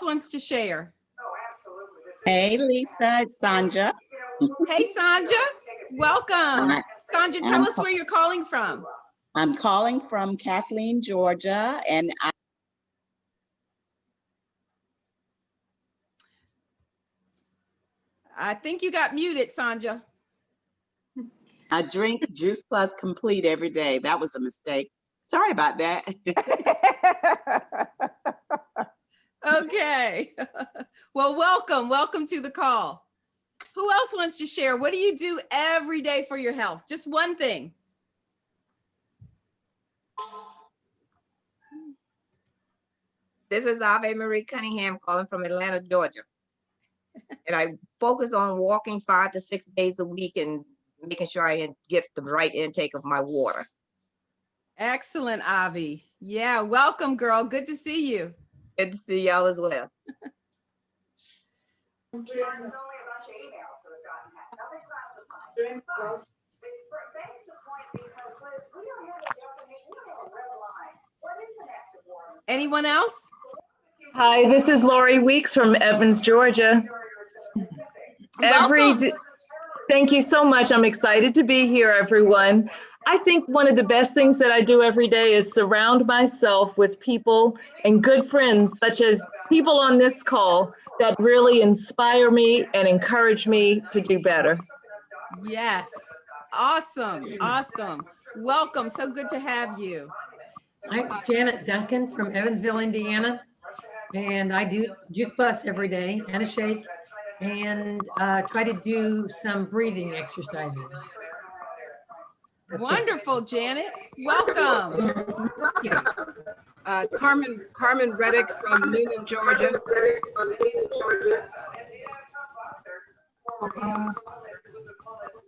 wants to share? Hey, Lisa, it's Sandra. Hey, Sandra, welcome. Sandra, tell us where you're calling from. I'm calling from Kathleen, Georgia, and I think you got muted, Sandra. I drink Juice Plus Complete every day. That was a mistake. Sorry about that. Okay. Well, welcome to the call. Who else wants to share? What do you do every day for your health? Just one thing. This is Ave Marie Cunningham calling from Atlanta, Georgia. And I focus on walking 5 to 6 days a week and making sure I get the right intake of my water. Excellent, Avi. Yeah, welcome, girl. Good to see you. Good to see y'all as well. Anyone else? Hi, this is Lori Weeks from Evans, Georgia. Thank you so much. I'm excited to be here, everyone. I think one of the best things that I do every day is surround myself with people and good friends, such as people on this call, that really inspire me and encourage me to do better. Yes. Awesome. Awesome. Welcome. So good to have you. I'm Janet Duncan from Evansville, Indiana, and I do Juice Plus every day and a shake, and try to do some breathing exercises. That's wonderful, good. Janet. Welcome. Carmen Reddick from Newnan, Georgia.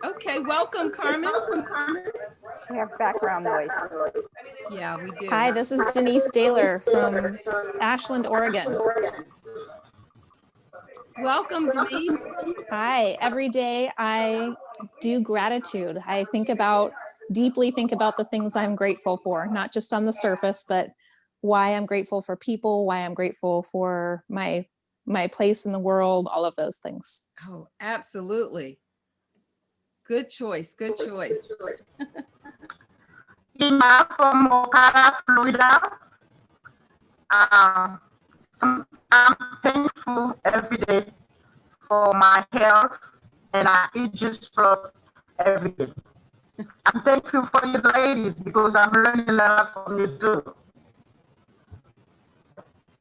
Okay, welcome, Carmen. We have background noise. Yeah, we do. Hi, this is Denise Daler from Ashland, Oregon. Welcome, Denise. Hi, every day I do gratitude. I deeply think about the things I'm grateful for, not just on the surface, but why I'm grateful for people, why I'm grateful for my place in the world, all of those things. Oh, absolutely. Good choice. Good choice. Ina from Ocala, Florida. I'm thankful every day for my health, and I eat Juice Plus every day. I'm thankful for you ladies because I'm learning a lot from you too.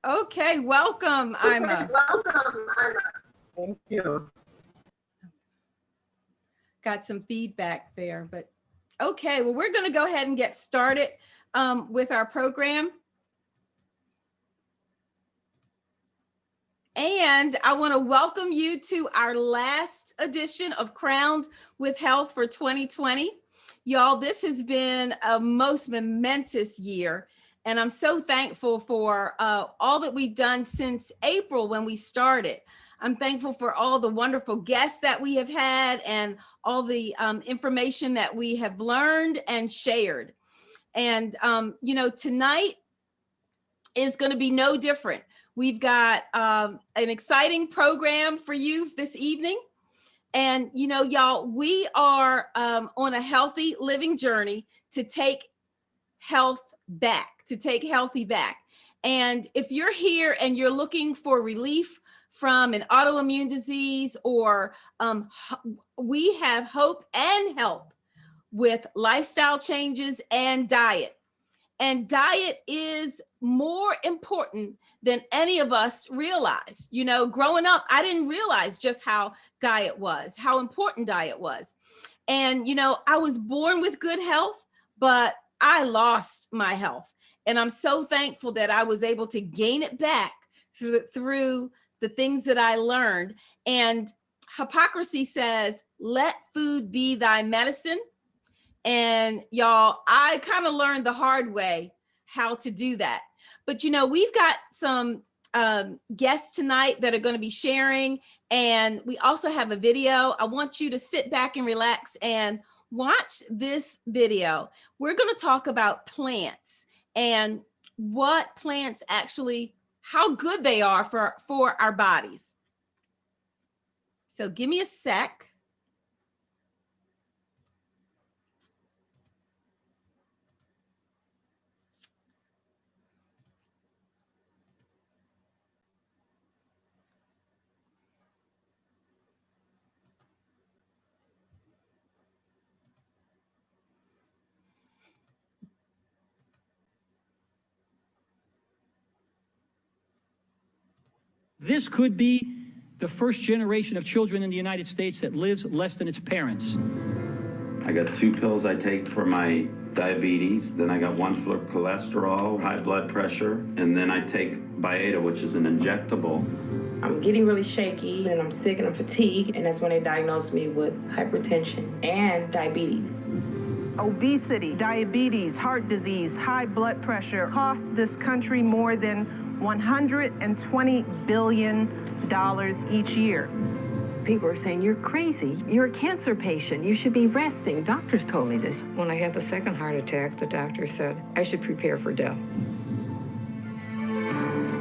Okay, welcome, Ima. Thank you. Got some feedback there, but okay, well, we're going to go ahead and get started with our program. And I want to welcome you to our last edition of Crowned with Health for 2020. Y'all, this has been a most momentous year. And I'm so thankful for all that we've done since April when we started. I'm thankful for all the wonderful guests that we have had and all the information that we have learned and shared. And, you know, tonight is going to be no different. We've got an exciting program for you this evening. And, you know, y'all, we are on a healthy living journey to take health back, to take healthy back. And if you're here and you're looking for relief from an autoimmune disease, or we have hope and help with lifestyle changes and diet. And diet is more important than any of us realize. You know, growing up, I didn't realize just how diet was, how important diet was. And, you know, I was born with good health, but I lost my health. And I'm so thankful that I was able to gain it back through the things that I learned. And Hippocrates says, let food be thy medicine. And y'all, I kind of learned the hard way how to do that. But, you know, we've got some guests tonight that are going to be sharing. And we also have a video. I want you to sit back and relax and watch this video. We're going to talk about plants and what plants actually, how good they are for our bodies. So give me a sec. This could be the first generation of children in the United States that lives less than its parents. I got 2 pills I take for my diabetes, then I got 1 for cholesterol, high blood pressure, and then I take Byetta, which is an injectable. I'm getting really shaky and I'm sick and I'm fatigued, and that's when they diagnosed me with hypertension and diabetes. Obesity, diabetes, heart disease, high blood pressure cost this country more than $120 billion each year. People are saying, you're crazy. You're a cancer patient. You should be resting. Doctors told me this. When I had the second heart attack, the doctor said I should prepare for death.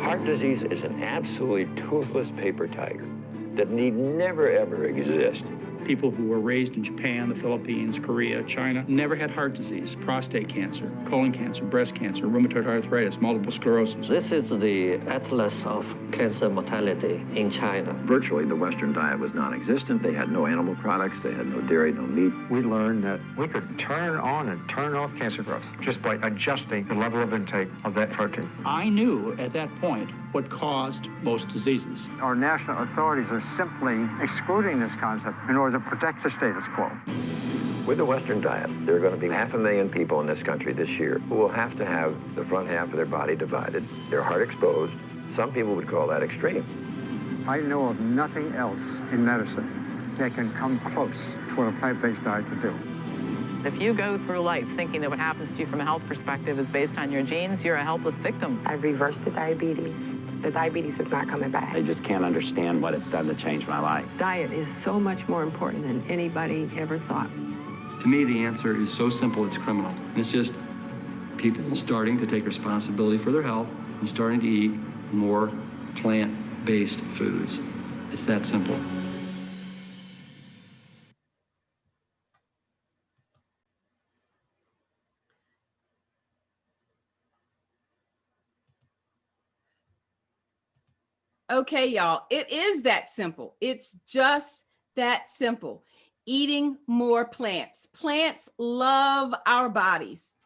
Heart disease is an absolutely toothless paper tiger that need never, ever exist. People who were raised in Japan, the Philippines, Korea, China, never had heart disease, prostate cancer, colon cancer, breast cancer, rheumatoid arthritis, multiple sclerosis. This is the atlas of cancer mortality in China. Virtually, the Western diet was non-existent. They had no animal products. They had no dairy, no meat. We learned that we could turn on and turn off cancer growth just by adjusting the level of intake of that protein. I knew at that point what caused most diseases. Our national authorities are simply excluding this concept in order to protect the status quo. With the Western diet, there are going to be 500,000 people in this country this year who will have to have the front half of their body divided, their heart exposed. Some people would call that extreme. I know of nothing else in medicine that can come close to what a plant-based diet could do. If you go through life thinking that what happens to you from a health perspective is based on your genes, you're a helpless victim. I reversed the diabetes. The diabetes is not coming back. I just can't understand what it's done to change my life. Diet is so much more important than anybody ever thought. To me, the answer is so simple, it's criminal. And it's just people starting to take responsibility for their health and starting to eat more plant-based foods. It's that simple. Okay, y'all, it is that simple. It's just that simple. Eating more plants. Plants love our bodies,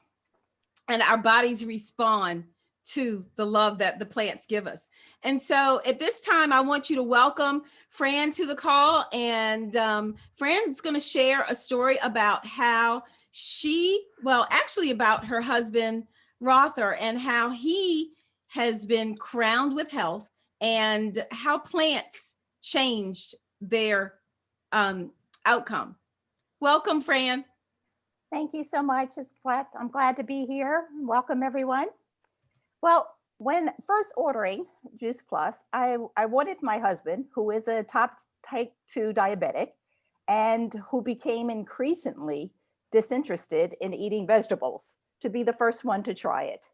and our bodies respond to the love that the plants give us. And so at this time, I want you to welcome Fran to the call. And Fran's going to share a story about how about her husband, Rother, and how he has been crowned with health and how plants changed their outcome. Welcome, Fran. Thank you so much. I'm glad to be here. Welcome, everyone. Well, when first ordering Juice Plus, I wanted my husband, who is a type 2 diabetic and who became increasingly disinterested in eating vegetables, to be the first one to try it.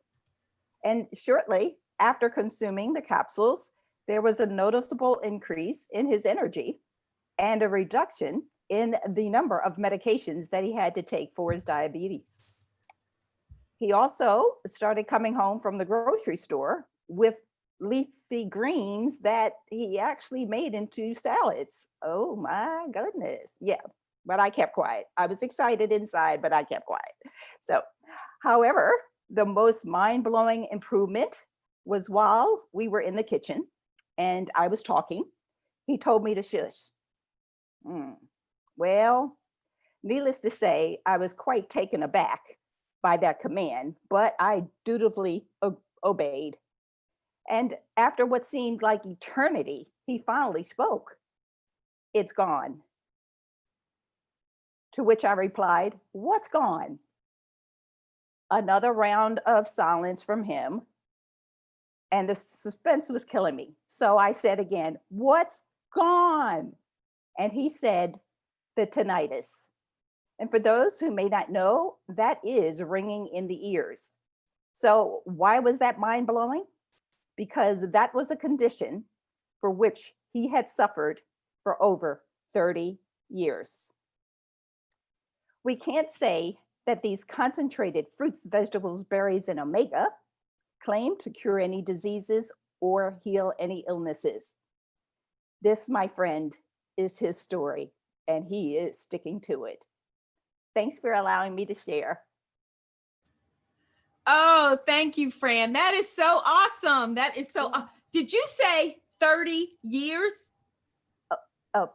And shortly after consuming the capsules, there was a noticeable increase in his energy and a reduction in the number of medications that he had to take for his diabetes. He also started coming home from the grocery store with leafy greens that he actually made into salads. Oh my goodness. Yeah, but I kept quiet. I was excited inside, but I kept quiet. So, however, the most mind-blowing improvement was while we were in the kitchen and I was talking, he told me to shush. Well, needless to say, I was quite taken aback by that command, but I dutifully obeyed. And after what seemed like eternity, he finally spoke. It's gone. To which I replied, what's gone? Another round of silence from him. And the suspense was killing me. So I said again, what's gone? And he said, the tinnitus. And for those who may not know, that is ringing in the ears. So why was that mind blowing? because that was a condition for which he had suffered for over 30 years. We can't say that these concentrated fruits, vegetables, berries, and omega claim to cure any diseases or heal any illnesses. This, my friend, is his story, and he is sticking to it. Thanks for allowing me to share. Oh, thank you, Fran. That is so awesome. That is so, did you say 30 years?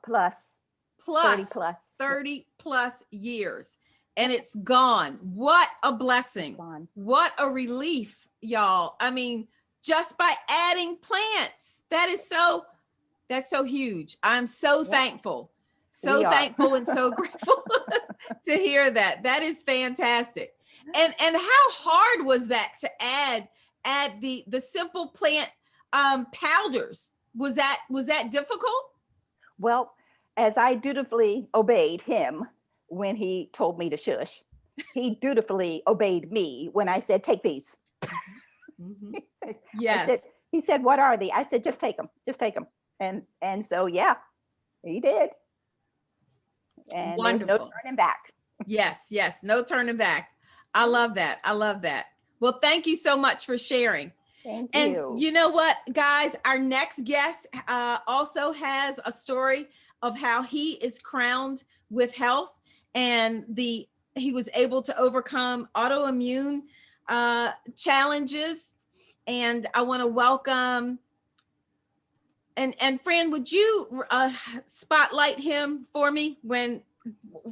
Plus. 30 plus. 30 plus years. And it's gone. What a blessing. What a relief, y'all. I mean, just by adding plants, that's so huge. I'm so thankful. So thankful and so grateful to hear that. That is fantastic. And how hard was that to add the simple plant powders? Was that difficult? Well, as I dutifully obeyed him when he told me to shush, he dutifully obeyed me when I said, take these. Mm-hmm. Yes. He said, what are they? I said, just take them, just take them. And so, yeah, he did. And wonderful. There's no turning back. Yes, no turning back. I love that. I love that. Well, thank you so much for sharing. Thank you. And you know what, guys, our next guest also has a story of how he is crowned with health, and he was able to overcome autoimmune challenges. And I want to welcome, and Fran, would you spotlight him for me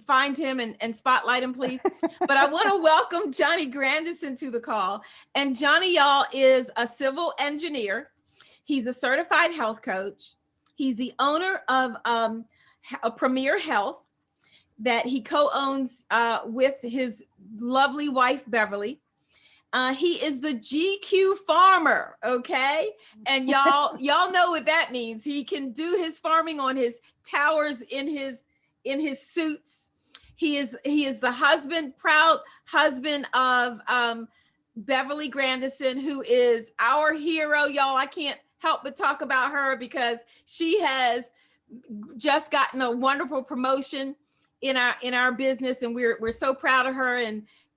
find him and spotlight him, please? But I want to welcome Johnny Grandison to the call. And Johnny, y'all, is a civil engineer. He's a certified health coach. He's the owner of a Premier Health that he co-owns with his lovely wife, Beverly. He is the GQ farmer, okay? And y'all know what that means. He can do his farming on his towers in his suits. He is the proud husband of Beverly Grandison, who is our hero, y'all. I can't help but talk about her because she has just gotten a wonderful promotion in our business, and we're so proud of her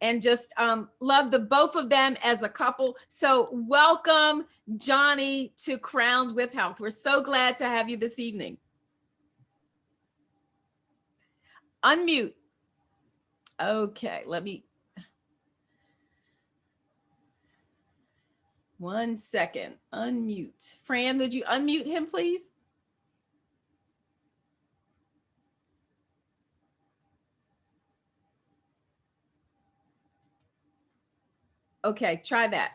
and just love the both of them as a couple. So welcome, Johnny, to Crowned with Health. We're so glad to have you this evening. Unmute. Okay, let me. 1 second. Unmute. Fran, would you unmute him, please? Okay, try that.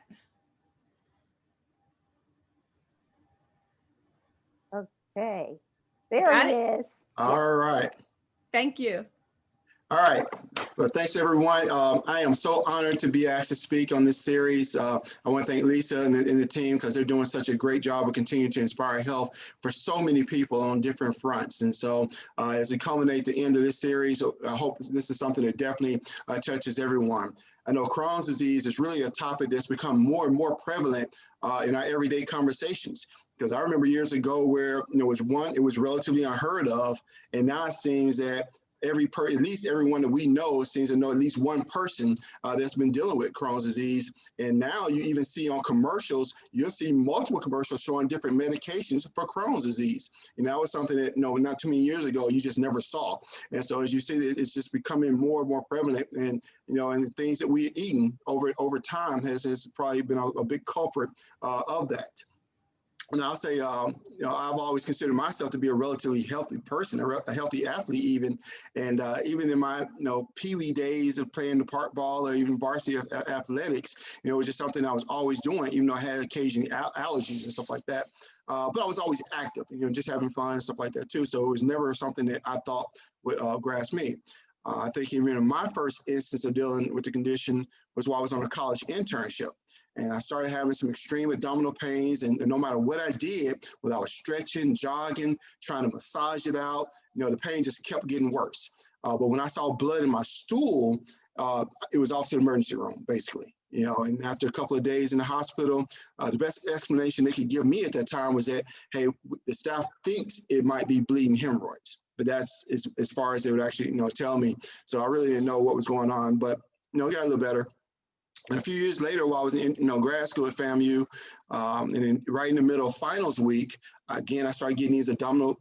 Okay, there he is. All right. Thank you. All right. Well, thanks, everyone. I am so honored to be asked to speak on this series. I want to thank Lisa and the team because they're doing such a great job of continuing to inspire health for so many people on different fronts. And so as we culminate the end of this series, I hope this is something that definitely touches everyone. I know Crohn's disease is really a topic that's become more and more prevalent in our everyday conversations. Because I remember years ago where it was relatively unheard of, and now it seems that at least everyone that we know seems to know at least one person that's been dealing with Crohn's disease. And now you even see on commercials, you'll see multiple commercials showing different medications for Crohn's disease. And that was something that, not too many years ago, you just never saw. And so as you see, it's just becoming more and more prevalent. And, and things that we've eaten over time has probably been a big culprit of that. And I'll say, I've always considered myself to be a relatively healthy person, a healthy athlete even. And even in my, peewee days of playing the park ball or even varsity athletics, it was just something I was always doing, even though I had occasionally allergies and stuff like that. But I was always active, just having fun and stuff like that too. So it was never something that I thought would grasp me. I think even in my first instance of dealing with the condition was while I was on a college internship. And I started having some extreme abdominal pains, and no matter what I did, whether I was stretching, jogging, trying to massage it out, the pain just kept getting worse. But when I saw blood in my stool, it was off to the emergency room, basically. You know, and after a couple of days in the hospital, the best explanation they could give me at that time was that, hey, the staff thinks it might be bleeding hemorrhoids, but that's as far as they would actually, tell me. So I really didn't know what was going on, but, it got a little better. And a few years later, while I was in grad school at FAMU, and then right in the middle of finals week, again, I started getting these abdominal,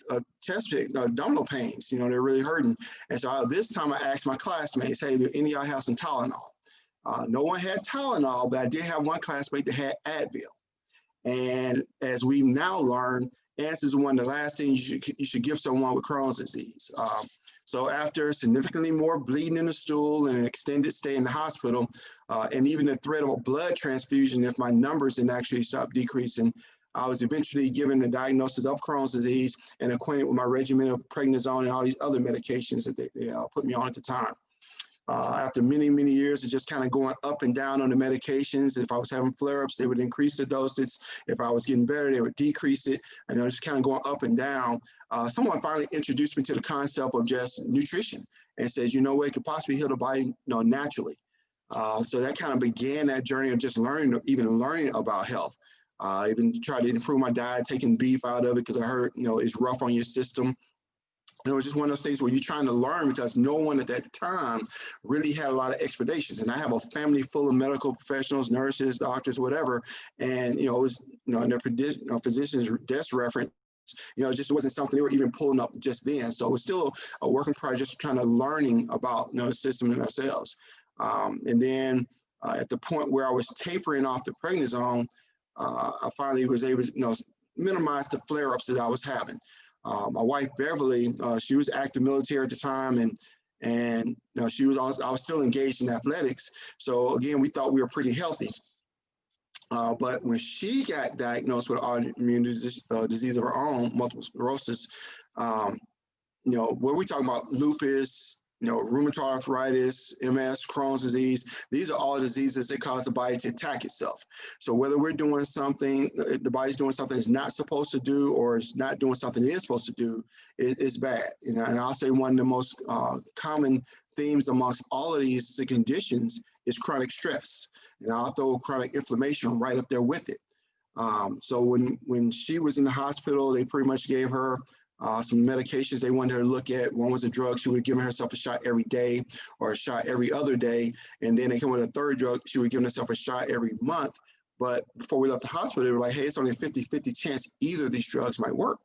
abdominal pains. They're really hurting. And so this time I asked my classmates, hey, do any of y'all have some Tylenol? No one had Tylenol, but I did have one classmate that had Advil. And as we now learn, ants is one of the last things you should give someone with Crohn's disease. So after significantly more bleeding in the stool and an extended stay in the hospital, and even the threat of a blood transfusion if my numbers didn't actually stop decreasing, I was eventually given the diagnosis of Crohn's disease and acquainted with my regimen of prednisone and all these other medications that they put me on at the time. After many, many years of just kind of going up and down on the medications, if I was having flare-ups, they would increase the dosage. If I was getting better, they would decrease it. And I was just kind of going up and down. Someone finally introduced me to the concept of just nutrition and said, it could possibly heal the body naturally. So that kind of began that journey of just learning about health. Even tried to improve my diet, taking beef out of it because I heard, it's rough on your system. It was just one of those things where you're trying to learn because no one at that time really had a lot of explanations. And I have a family full of medical professionals, nurses, doctors, whatever. And, it was, in their physician's desk reference, it just wasn't something they were even pulling up just then. So it was still a work in progress, just kind of learning about, the system and ourselves. And then at the point where I was tapering off the prednisone, I finally was able to, minimize the flare-ups that I was having. My wife Beverly, she was active military at the time, and I was still engaged in athletics. So again, we thought we were pretty healthy. But when she got diagnosed with autoimmune disease of her own, multiple sclerosis, what we talking about, lupus, rheumatoid arthritis, MS, Crohn's disease, these are all diseases that cause the body to attack itself. So whether we're doing something, the body's doing something it's not supposed to do, or it's not doing something it is supposed to do, it's bad. And I'll say one of the most common themes amongst all of these conditions is chronic stress. And I'll throw chronic inflammation right up there with it. So when she was in the hospital, they pretty much gave her some medications they wanted her to look at. One was a drug. She would have given herself a shot every day or a shot every other day. And then they come with a third drug. She would give herself a shot every month. But before we left the hospital, they were like, hey, it's only a 50-50 chance either of these drugs might work.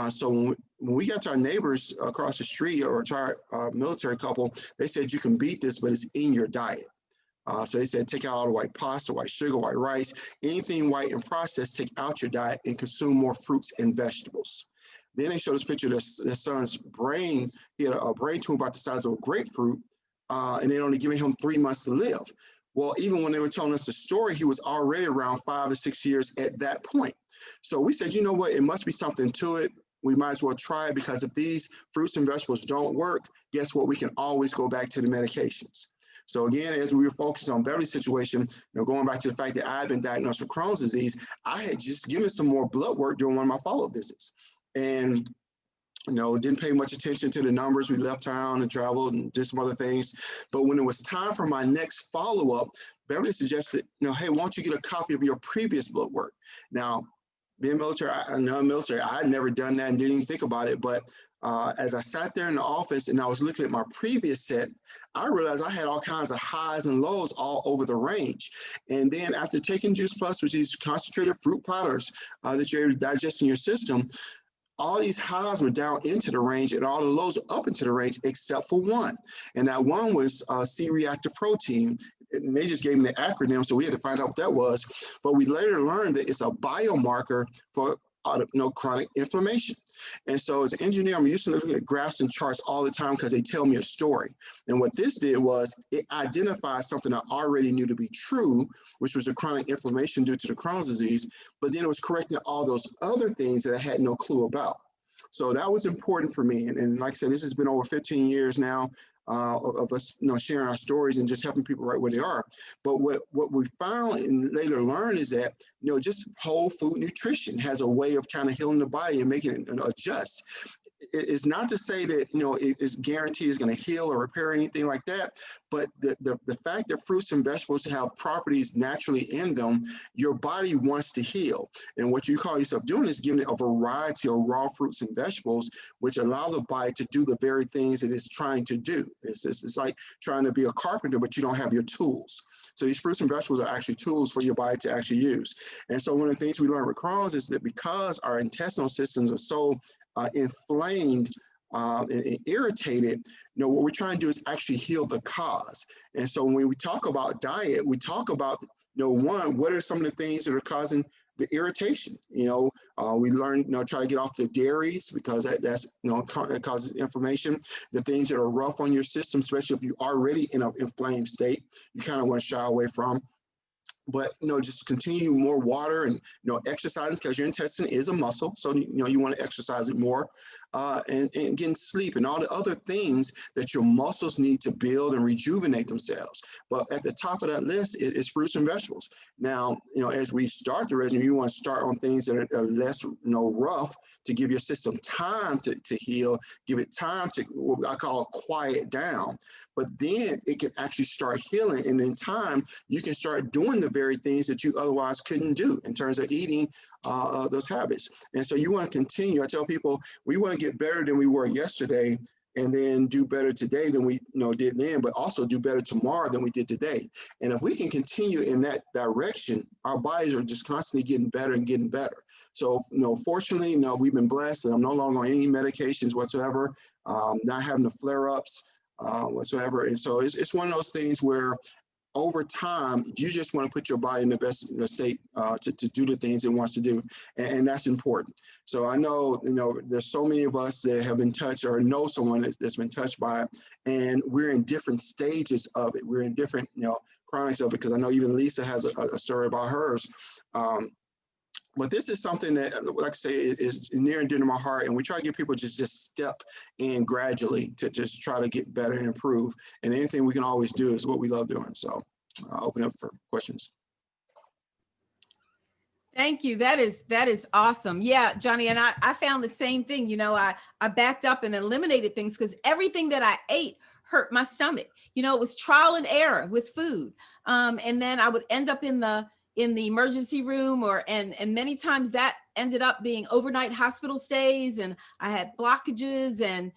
So when we got to our neighbors across the street or to our military couple, they said, you can beat this, but it's in your diet. So they said, take out all the white pasta, white sugar, white rice, anything white and processed, take out your diet and consume more fruits and vegetables. Then they showed us a picture of their son's brain. He had a brain tumor about the size of a grapefruit, and they'd only given him 3 months to live. Well, even when they were telling us the story, he was already around 5 or 6 years at that point. So we said, you know what, it must be something to it. We might as well try it, because if these fruits and vegetables don't work, guess what? We can always go back to the medications. So again, as we were focused on Beverly's situation, going back to the fact that I had been diagnosed with Crohn's disease, I had just given some more blood work during one of my follow-up visits. And, didn't pay much attention to the numbers. We left town and traveled and did some other things. But when it was time for my next follow-up, Beverly suggested, hey, why don't you get a copy of your previous blood work? Now, being military, I had never done that and didn't even think about it. But as I sat there in the office and I was looking at my previous set, I realized I had all kinds of highs and lows all over the range. And then after taking Juice Plus, which is concentrated fruit powders that you're able to digest in your system, all these highs were down into the range and all the lows were up into the range except for one. And that one was C-reactive protein. And they just gave me the acronym, so we had to find out what that was. But we later learned that it's a biomarker for chronic inflammation. And so as an engineer, I'm used to looking at graphs and charts all the time because they tell me a story. And what this did was it identified something I already knew to be true, which was a chronic inflammation due to the Crohn's disease, but then it was correcting all those other things that I had no clue about. So that was important for me. And like I said, this has been over 15 years now of us sharing our stories and just helping people right where they are. But what we found and later learned is that just whole food nutrition has a way of kind of healing the body and making it adjust. it's not to say that, it's guaranteed it's going to heal or repair anything like that, but the fact that fruits and vegetables have properties naturally in them, your body wants to heal. And what you call yourself doing is giving it a variety of raw fruits and vegetables, which allow the body to do the very things that it's trying to do. It's like trying to be a carpenter, but you don't have your tools. So these fruits and vegetables are actually tools for your body to actually use. And so one of the things we learned with Crohn's is that because our intestinal systems are so inflamed and irritated, what we're trying to do is actually heal the cause. And so when we talk about diet, we talk about, one, what are some of the things that are causing the irritation? We learn, try to get off the dairies, because that's, that causes inflammation. The things that are rough on your system, especially if you're already in an inflamed state, you kind of want to shy away from. But just continue more water and exercising, because your intestine is a muscle, so you want to exercise it more, and getting sleep and all the other things that your muscles need to build and rejuvenate themselves. But at the top of that list is fruits and vegetables. Now, as we start the regimen, you want to start on things that are less rough, to give your system time to heal, give it time to, what I call, quiet down. But then it can actually start healing, and in time you can start doing the very things that you otherwise couldn't do in terms of eating those habits. And so you want to continue. I tell people we want to get better than we were yesterday, and then do better today than we did then, but also do better tomorrow than we did today. And if we can continue in that direction, our bodies are just constantly getting better and getting better. So fortunately, we've been blessed, and I'm no longer on any medications whatsoever, not having the flare-ups whatsoever. And so it's one of those things where over time, you just want to put your body in the best state to do the things it wants to do. And that's important. So I know, there's so many of us that have been touched or know someone that's been touched by it, and we're in different stages of it. We're in different, chronics of it, because I know even Lisa has a story about hers. But this is something that, like I say, is near and dear to my heart, and we try to get people just step in gradually to just try to get better and improve. And anything we can always do is what we love doing. So I'll open up for questions. Thank you. That is awesome. Yeah, Johnny, and I found the same thing. I backed up and eliminated things because everything that I ate hurt my stomach. It was trial and error with food. And then I would end up in the emergency room, and many times that ended up being overnight hospital stays, and I had blockages and,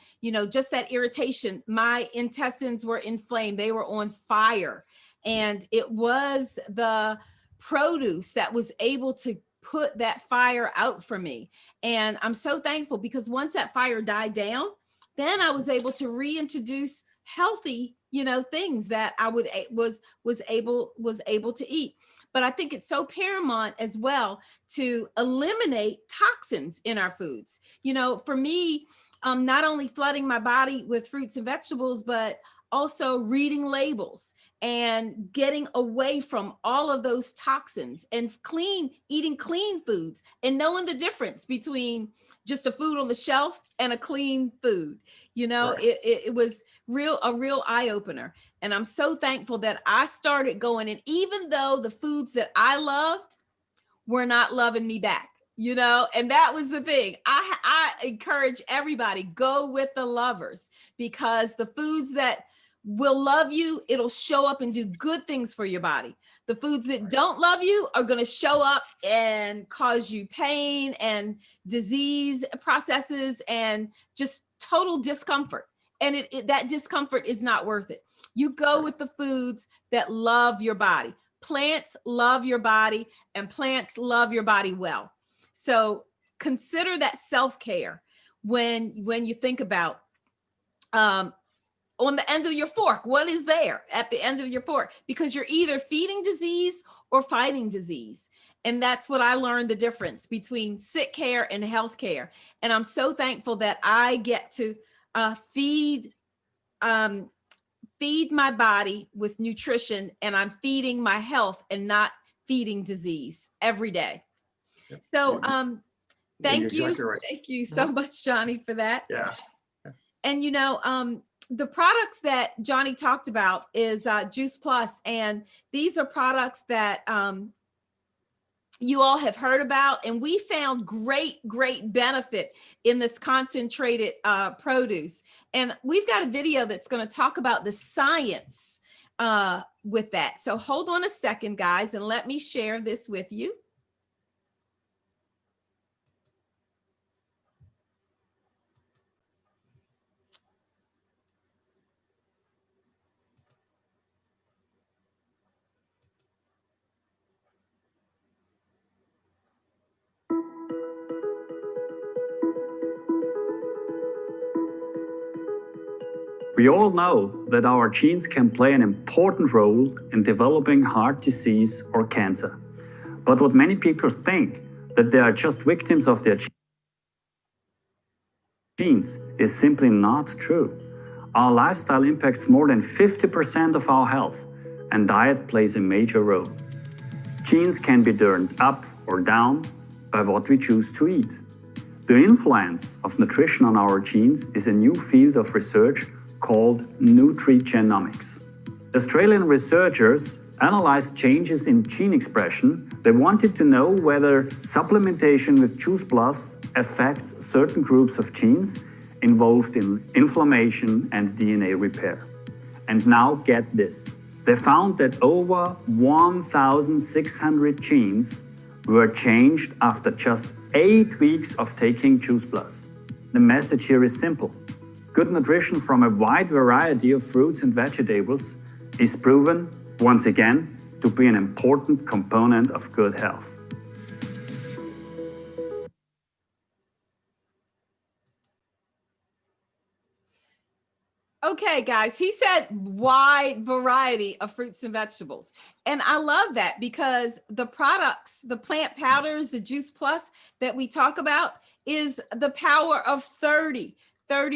just that irritation. My intestines were inflamed. They were on fire. And it was the produce that was able to put that fire out for me. And I'm so thankful, because once that fire died down, then I was able to reintroduce healthy, things that I was able to eat. But I think it's so paramount as well to eliminate toxins in our foods. For me, not only flooding my body with fruits and vegetables, but also reading labels and getting away from all of those toxins, and eating clean foods, and knowing the difference between just a food on the shelf and a clean food. Right. It was a real eye opener. And I'm so thankful that I started going, and even though the foods that I loved were not loving me back, and that was the thing. I encourage everybody, go with the lovers, because the foods that will love you, it'll show up and do good things for your body. The foods that don't love you are going to show up and cause you pain and disease processes and just total discomfort. And that discomfort is not worth it. You go with the foods that love your body. Plants love your body, and plants love your body well. So consider that self-care when you think about on the end of your fork, what is there at the end of your fork? Because you're either feeding disease or fighting disease. And that's what I learned, the difference between sick care and health care. And I'm so thankful that I get to feed my body with nutrition, and I'm feeding my health and not feeding disease every day. So thank you. Exactly right. Thank you so much, Johnny, for that. Yeah. And the products that Johnny talked about is Juice Plus, and these are products that you all have heard about, and we found great benefit in this concentrated produce. And we've got a video that's going to talk about the science with that. So hold on a second, guys, and let me share this with you. We all know that our genes can play an important role in developing heart disease or cancer. But what many people think, that they are just victims of their genes, is simply not true. Our lifestyle impacts more than 50% of our health, and diet plays a major role. Genes can be turned up or down by what we choose to eat. The influence of nutrition on our genes is a new field of research called nutrigenomics. Australian researchers analyzed changes in gene expression. They wanted to know whether supplementation with Juice Plus affects certain groups of genes involved in inflammation and DNA repair. And now get this. They found that over 1,600 genes were changed after just 8 weeks of taking Juice Plus. The message here is simple. Good nutrition from a wide variety of fruits and vegetables is proven, once again, to be an important component of good health. Okay, guys, he said wide variety of fruits and vegetables. And I love that because the products, the plant powders, the Juice Plus that we talk about is the power of 30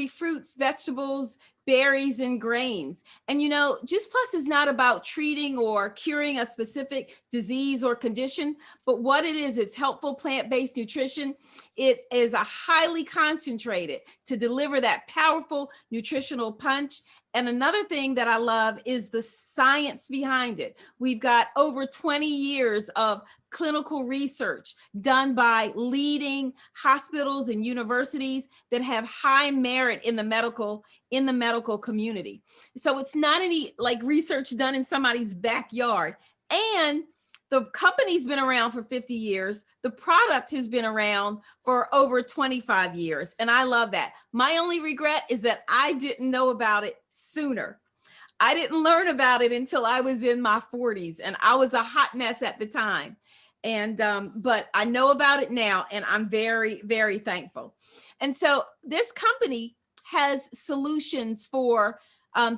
fruits, vegetables, berries, and grains. And you know, Juice Plus is not about treating or curing a specific disease or condition, but what it is, it's helpful plant-based nutrition. It is a highly concentrated to deliver that powerful nutritional punch. And another thing that I love is the science behind it. We've got over 20 years of clinical research done by leading hospitals and universities that have high merit in the medical community. So it's not any like research done in somebody's backyard. And the company's been around for 50 years. The product has been around for over 25 years. And I love that. My only regret is that I didn't know about it sooner. I didn't learn about it until I was in my 40s, and I was a hot mess at the time. And but I know about it now, and I'm very, very thankful. And so this company has solutions for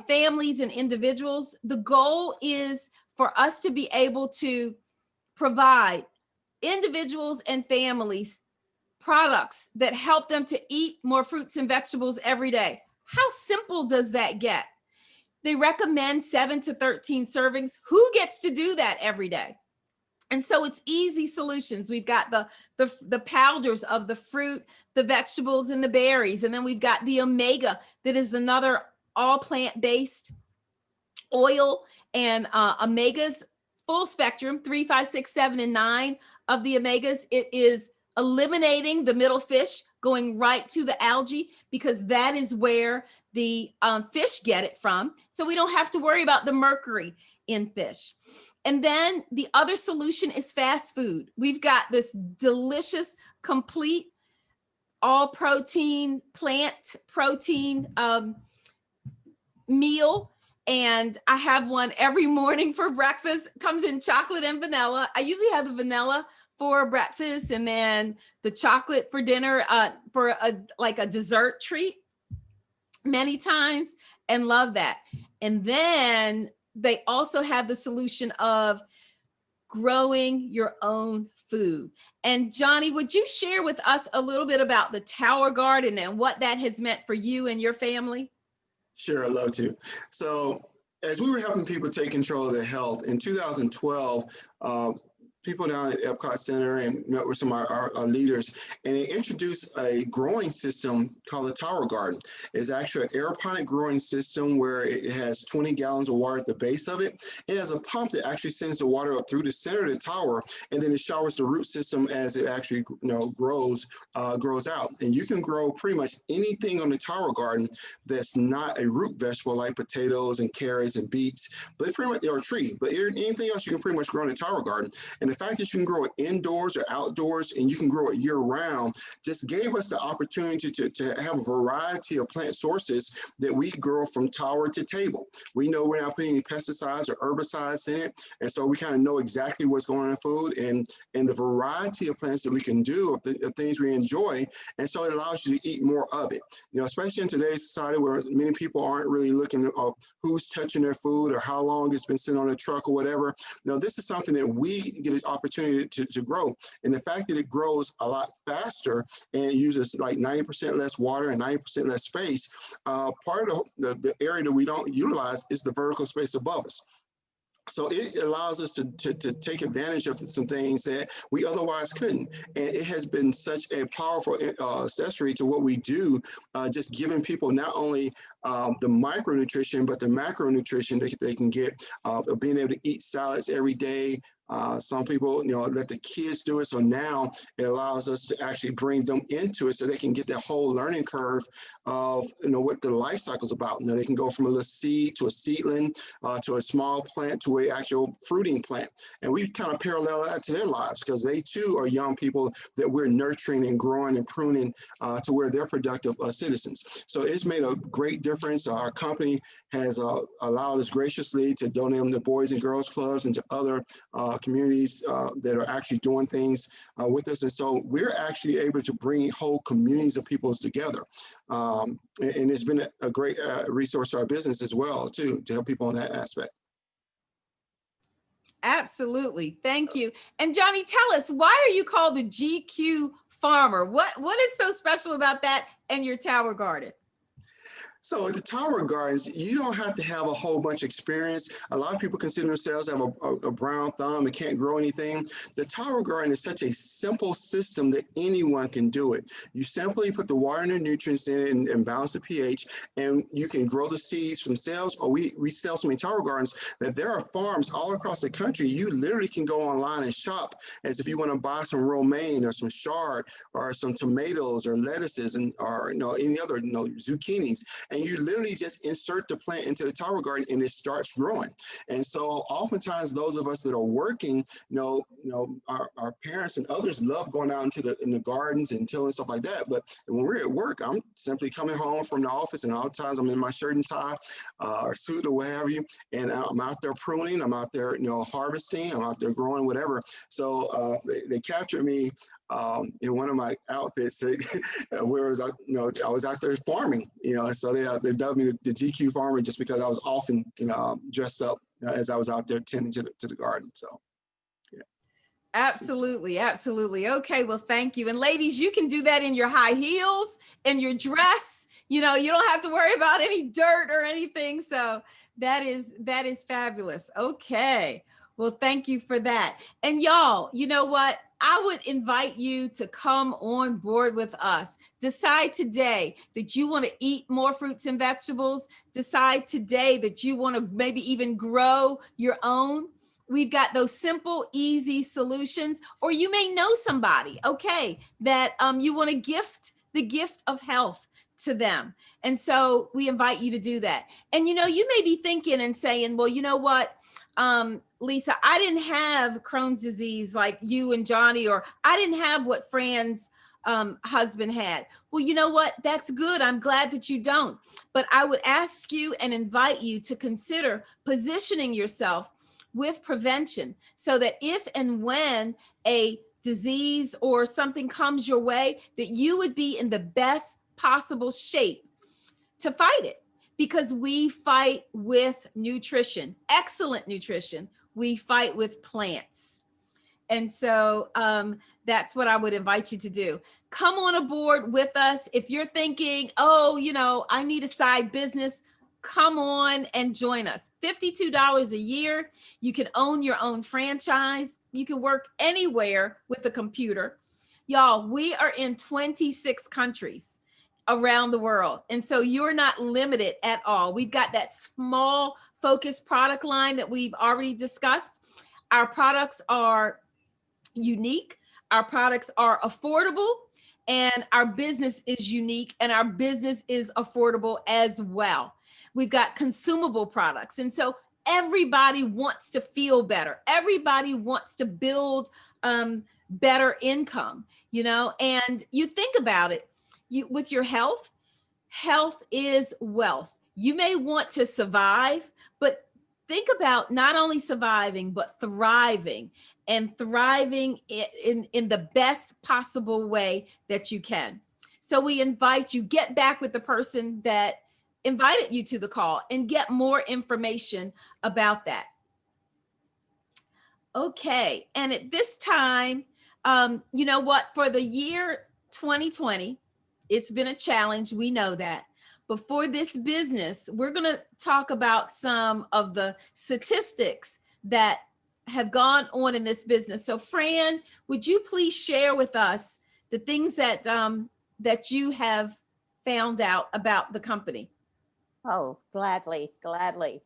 families and individuals. The goal is for us to be able to provide individuals and families products that help them to eat more fruits and vegetables every day. How simple does that get? They recommend 7 to 13 servings. Who gets to do that every day? And so it's easy solutions. We've got the powders of the fruit, the vegetables, and the berries. And then we've got the omega, that is another all plant-based oil. And omegas, full spectrum, 3, 5, 6, 7, and 9 of the omegas. It is eliminating the middle fish, going right to the algae, because that is where the fish get it from. So we don't have to worry about the mercury in fish. And then the other solution is fast food. We've got this delicious, complete, all protein, plant protein meal. And I have one every morning for breakfast. It comes in chocolate and vanilla. I usually have the vanilla for breakfast and then the chocolate for dinner, for like a dessert treat many times, and love that. And then they also have the solution of growing your own food. And Johnny, would you share with us a little bit about the Tower Garden and what that has meant for you and your family? Sure, I'd love to. So as we were helping people take control of their health, in 2012, people down at Epcot Center and met with some of our leaders, and they introduced a growing system called the Tower Garden. It's actually an aeroponic growing system where it has 20 gallons of water at the base of it. It has a pump that actually sends the water up through the center of the tower, and then it showers the root system as it actually grows out. And you can grow pretty much anything on the Tower Garden that's not a root vegetable like potatoes and carrots and beets, but pretty much, or a tree, but anything else you can pretty much grow in the Tower Garden. And the fact that you can grow it indoors or outdoors and you can grow it year round just gave us the opportunity to have a variety of plant sources that we grow from tower to table. We know we're not putting any pesticides or herbicides in it. And so we kind of know exactly what's going on in food and the variety of plants that we can do of the things we enjoy. And so it allows you to eat more of it. Especially in today's society where many people aren't really looking at who's touching their food or how long it's been sitting on a truck or whatever. This is something that we get an opportunity to grow. And the fact that it grows a lot faster and uses like 90% less water and 90% less space, part of the area that we don't utilize is the vertical space above us. So it allows us to take advantage of some things that we otherwise couldn't. And it has been such a powerful accessory to what we do, just giving people not only the micronutrition, but the macronutrition that they can get, being able to eat salads every day. Some people, let the kids do it. So now it allows us to actually bring them into it so they can get that whole learning curve of, what the life cycle is about. They can go from a little seed to a seedling, to a small plant, to an actual fruiting plant. And we kind of parallel that to their lives because they too are young people that we're nurturing and growing and pruning to where they're productive citizens. So it's made a great difference. Our company has allowed us graciously to donate them to Boys and Girls Clubs and to other communities that are actually doing things with us. And so we're actually able to bring whole communities of people together. And it's been a great resource to our business as well, too, to help people in that aspect. Absolutely. Thank you. And Johnny, tell us, why are you called the GQ Farmer? What is so special about that and your Tower Garden? So at the Tower Gardens, you don't have to have a whole bunch of experience. A lot of people consider themselves have a brown thumb and can't grow anything. The Tower Garden is such a simple system that anyone can do it. You simply put the water and the nutrients in it and balance the pH, and you can grow the seeds themselves. Or we sell so many Tower Gardens that there are farms all across the country. You literally can go online and shop as if you want to buy some romaine or some chard or some tomatoes or lettuces or any other zucchinis. And you literally just insert the plant into the Tower Garden and it starts growing. And so oftentimes those of us that are working, our parents and others love going out in the gardens and tilling stuff like that. But when we're at work, I'm simply coming home from the office and all the times I'm in my shirt and tie or suit or what have you. And I'm out there pruning, I'm out there, harvesting, I'm out there growing, whatever. So they captured me in one of my outfits where I was out there farming, so they dubbed me the GQ Farmer just because I was often dressed up as I was out there tending to the garden. So yeah. Absolutely. Okay, well, thank you. And ladies, you can do that in your high heels, in your dress. You don't have to worry about any dirt or anything. So that is fabulous. Okay. Well, thank you for that. And y'all, you know what? I would invite you to come on board with us. Decide today that you want to eat more fruits and vegetables. Decide today that you want to maybe even grow your own. We've got those simple, easy solutions. Or you may know somebody, okay, that you want to gift the gift of health to them. And so we invite you to do that. And you may be thinking and saying, well, you know what, Lisa, I didn't have Crohn's disease like you and Johnny, or I didn't have what Fran's husband had. Well, you know what? That's good. I'm glad that you don't. But I would ask you and invite you to consider positioning yourself with prevention so that if and when a disease or something comes your way, that you would be in the best possible shape to fight it. Because we fight with nutrition, excellent nutrition. We fight with plants. And so that's what I would invite you to do. Come on aboard with us. If you're thinking, I need a side business, come on and join us. $52 a year. You can own your own franchise. You can work anywhere with a computer. Y'all, we are in 26 countries around the world. And so you're not limited at all. We've got that small focused product line that we've already discussed. Our products are unique. Our products are affordable, and our business is unique, and our business is affordable as well. We've got consumable products. And so everybody wants to feel better. Everybody wants to build better income, you know, and you think about it, with your health, health is wealth. You may want to survive, but think about not only surviving, but thriving, and thriving in the best possible way that you can. So we invite you, get back with the person that invited you to the call and get more information about that. Okay, and at this time, you know what, for the year 2020, it's been a challenge, we know that. But for this business, we're gonna talk about some of the statistics that have gone on in this business. So Fran, would you please share with us the things that, that you have found out about the company? Oh, gladly, gladly.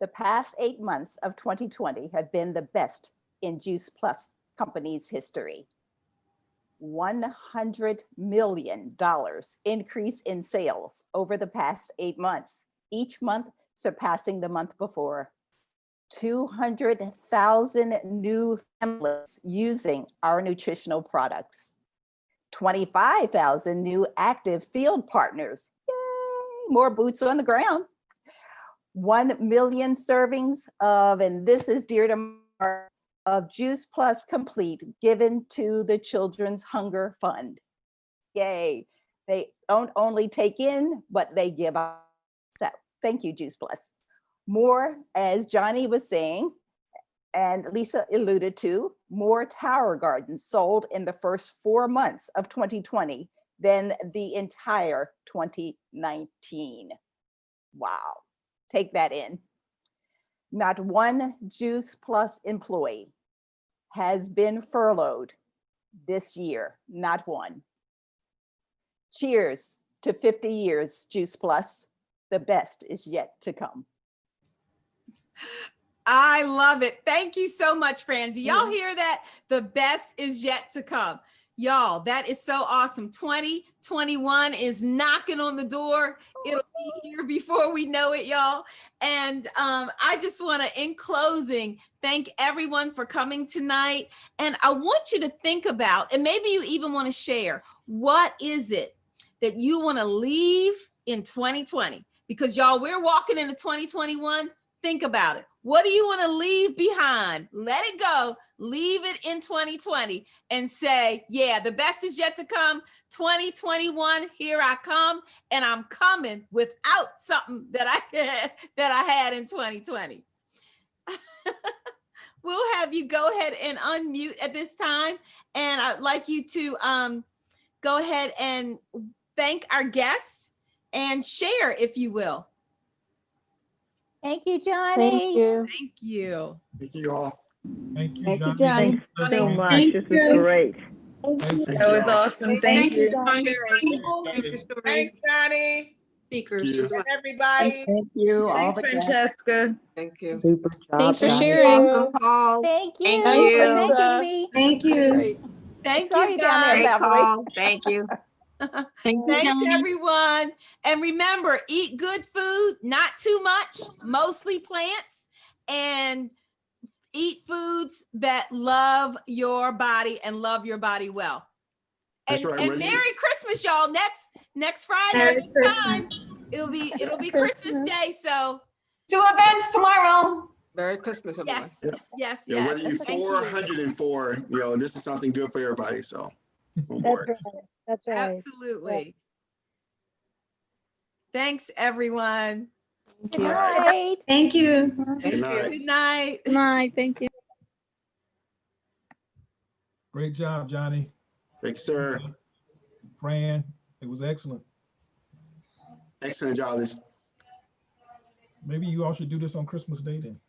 The past 8 months of 2020 have been the best in Juice Plus company's history. $100 million increase in sales over the past 8 months, each month surpassing the month before. 200,000 new families using our nutritional products. 25,000 new active field partners. Yay, more boots on the ground. 1 million servings of, and this is dear to my heart, of Juice Plus Complete given to the Children's Hunger Fund. Yay. They don't only take in, but they give out. So thank you, Juice Plus. More, as Johnny was saying, and Lisa alluded to, more Tower Gardens sold in the first 4 months of 2020 than the entire 2019. Wow. Take that in. Not one Juice Plus employee has been furloughed this year, not one. Cheers to 50 years, Juice Plus. The best is yet to come. I love it. Thank you so much, Fran. Do y'all hear that? The best is yet to come. Y'all, that is so awesome. 2021 is knocking on the door. It'll be here before we know it, y'all. And I just want to, in closing, thank everyone for coming tonight. And I want you to think about, and maybe you even want to share, what is it that you want to leave in 2020? Because y'all, we're walking into 2021. Think about it. What do you want to leave behind? Let it go. Leave it in 2020 and say, yeah, the best is yet to come. 2021, here I come, and I'm coming without something that I had in 2020. We'll have you go ahead and unmute at this time, and I'd like you to go ahead and thank our guests and share, if you will. Thank you, Johnny. Thank you. Thank you. Thank you all. Thank you, Thank you, Johnny. Johnny. Thanks so much. Thank This was great. That was awesome. Thank you. Thanks, Johnny. Speakers as well. Everybody. Thank you, all Thanks, the guests. Francesca. Thank you. Super job. Thanks for guys. sharing. Awesome call. Thank you Thank for you. thanking me. Thank you. Great. Thank Saw you, down there, guys. Great Beverly. call. Thank you. Thanks, everyone. And remember, eat good food, not too much, mostly plants, and eat foods that love your body and love your body well. And, That's right, and Reggie. Merry Christmas, y'all. Next Friday, this time, it'll be Christmas Day. So 2 events tomorrow. Merry Christmas, everyone. yes, Yeah. yes, Yeah, yes. whether you Thank 4 or 104, you know, this is something good for everybody. So don't worry. That's right. Absolutely. Thanks, everyone. Good night. Thank you. Good night. Good night. Good night. Thank you. Great job, Johnny. Thanks, sir. Fran, it was excellent. Excellent job, Lisa. Maybe you all should do this on Christmas Day then.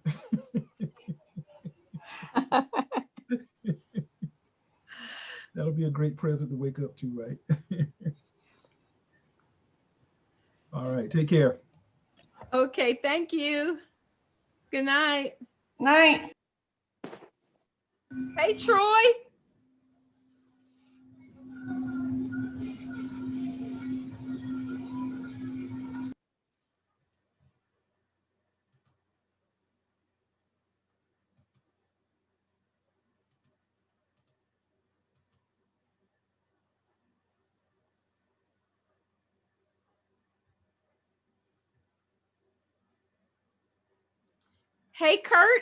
That'll be a great present to wake up to, right? All right, take care. Okay, thank you. Good night. Night. Hey, Troy. Hey, Kurt.